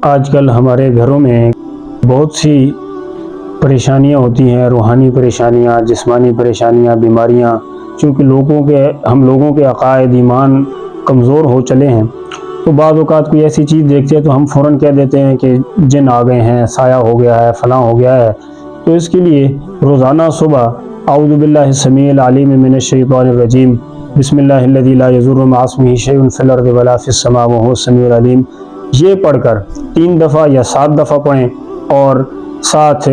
آج کل ہمارے گھروں میں بہت سی پریشانیاں ہوتی ہیں، روحانی پریشانیاں، جسمانی پریشانیاں، بیماریاں، چونکہ ہم لوگوں کے عقائد ایمان کمزور ہو چلے ہیں، تو بعض اوقات کوئی ایسی چیز دیکھتے ہیں تو ہم فوراً کہہ دیتے ہیں کہ جن آ گئے ہیں، سایہ ہو گیا ہے، فلاں ہو گیا ہے۔ تو اس کے لیے روزانہ صبح اعوذ باللہ السمیع العلیم من الشیطان الرجیم بسم اللہ الذی لا یضر مع اسمہ شیء فی الارض ولا فی السماء وہو السمیع العلیم، یہ پڑھ کر 3 دفعہ یا 7 دفعہ پڑھیں، اور ساتھ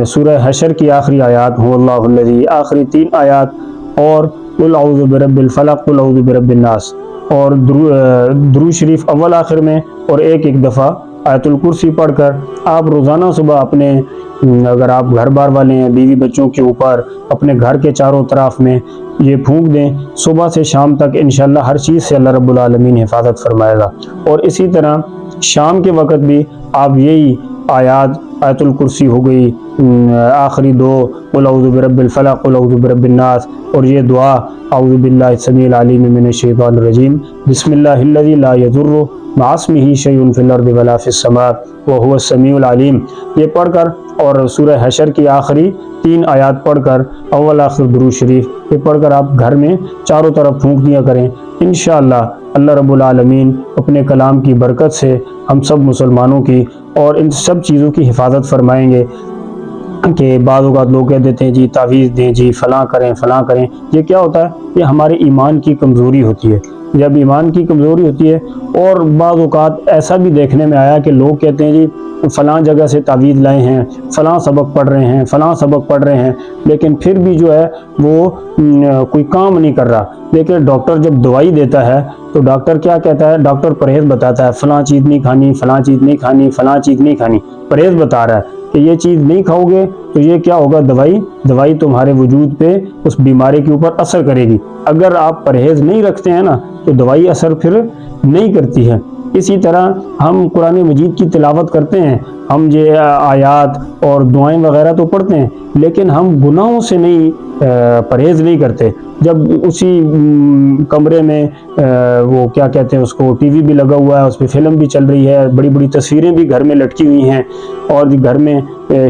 سورہ حشر کی آخری آیات هو اللہ الذی، آخری 3 آیات، اور قل اعوذ برب الفلق، قل اعوذ برب الناس، اور درود شریف اول آخر میں، اور ایک دفعہ آیت الکرسی پڑھ کر آپ روزانہ صبح اپنے، اگر آپ گھر بار والے ہیں، بیوی بچوں کے اوپر، اپنے گھر کے چاروں طرف میں یہ پھونک دیں، صبح سے شام تک انشاءاللہ ہر چیز سے اللہ رب العالمین حفاظت فرمائے گا۔ اور اسی طرح شام کے وقت بھی آپ یہی آیات، آیت الکرسی ہو گئی، آخری 2 قل اعوذ برب الفلق، قل اعوذ برب الناس، اور یہ دعا اعوذ باللہ السمیع العلیم من الشیطان الرجیم بسم اللہ الذی لا یضر مع اسمہ شیء فی الارض ولا فی السماء وہو السمیع العلیم، یہ پڑھ کر، اور سورہ حشر کی آخری 3 آیات پڑھ کر، اول آخر درود شریف، یہ پڑھ کر آپ گھر میں چاروں طرف پھونک دیا کریں۔ انشاءاللہ اللہ رب العالمین اپنے کلام کی برکت سے ہم سب مسلمانوں کی اور ان سب چیزوں کی حفاظت فرمائیں گے۔ کہ بعض اوقات لوگ کہہ دیتے ہیں جی تعویذ دیں، جی فلاں کریں فلاں کریں، یہ کیا ہوتا ہے؟ یہ ہمارے ایمان کی کمزوری ہوتی ہے۔ جب ایمان کی کمزوری ہوتی ہے، اور بعض اوقات ایسا بھی دیکھنے میں آیا کہ لوگ کہتے ہیں جی فلاں جگہ سے تعویذ لائے ہیں، فلاں سبق پڑھ رہے ہیں، فلاں سبق پڑھ رہے ہیں، لیکن پھر بھی جو ہے وہ کوئی کام نہیں کر رہا۔ لیکن ڈاکٹر جب دوائی دیتا ہے تو ڈاکٹر کیا کہتا ہے؟ ڈاکٹر پرہیز بتاتا ہے، فلاں چیز نہیں کھانی، فلاں چیز نہیں کھانی، فلاں چیز نہیں کھانی، پرہیز بتا رہا ہے کہ یہ چیز نہیں کھاؤ گے تو یہ کیا ہوگا؟ دوائی تمہارے وجود پہ، اس بیماری کے اوپر اثر کرے گی۔ اگر آپ پرہیز نہیں رکھتے ہیں نا تو دوائی اثر پھر نہیں کرتی ہے۔ اسی طرح ہم قرآن مجید کی تلاوت کرتے ہیں، ہم یہ آیات اور دعائیں وغیرہ تو پڑھتے ہیں، لیکن ہم گناہوں سے نہیں پرہیز نہیں کرتے۔ جب اسی کمرے میں وہ کیا کہتے ہیں اس کو، ٹی وی بھی لگا ہوا ہے، اس پہ فلم بھی چل رہی ہے، بڑی بڑی تصویریں بھی گھر میں لٹکی ہوئی ہیں، اور گھر میں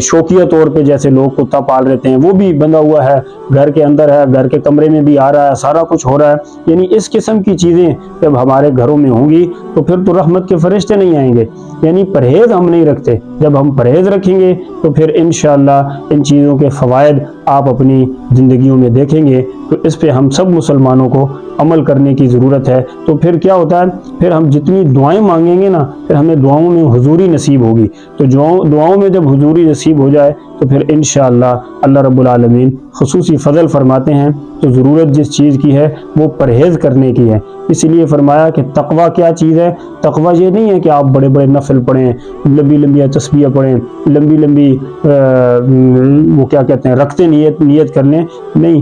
شوقیہ طور پہ جیسے لوگ کتا پال رہتے ہیں وہ بھی بندھا ہوا ہے، گھر کے اندر ہے، گھر کے کمرے میں بھی آ رہا ہے، سارا کچھ ہو رہا ہے۔ یعنی اس قسم کی چیزیں جب ہمارے گھروں میں ہوں گی تو پھر تو رحمت کے فرشتے نہیں آئیں گے۔ یعنی پرہیز ہم نہیں رکھتے۔ جب ہم پرہیز رکھیں گے تو پھر انشاءاللہ ان چیزوں کے فوائد آپ اپنی زندگیوں میں دیکھیں گے۔ تو اس پہ ہم سب مسلمانوں کو عمل کرنے کی ضرورت ہے۔ تو پھر کیا ہوتا ہے؟ پھر ہم جتنی دعائیں مانگیں گے نا، پھر ہمیں دعاؤں میں حضوری نصیب ہوگی۔ تو دعاؤں میں جب حضوری نصیب ہو جائے تو پھر انشاءاللہ اللہ رب العالمین خصوصی فضل فرماتے ہیں۔ تو ضرورت جس چیز کی ہے وہ پرہیز کرنے کی ہے۔ اسی لیے فرمایا کہ تقوی کیا چیز ہے؟ تقوی یہ نہیں ہے کہ آپ بڑے بڑے نفل پڑھیں، لمبی لمبی تسبیح پڑھیں، لمبی لمبی وہ کیا کہتے ہیں رکھتے نیت کر لیں، نہیں۔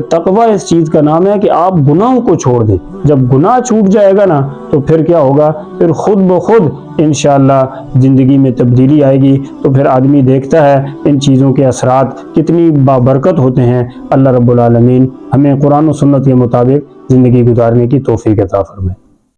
تقوی اس چیز کا نام ہے کہ آپ گناہوں کو چھوڑ دیں۔ جب گناہ چھوٹ جائے گا نا تو پھر کیا ہوگا؟ پھر خود بخود انشاءاللہ زندگی میں تبدیلی آئے گی۔ تو پھر آدمی دیکھتا ہے ان چیزوں کے اثرات کتنی بابرکت ہوتے ہیں۔ اللہ رب العالمین ہمیں قرآن و سنت کے مطابق زندگی گزارنے کی توفیق عطا فرمائے۔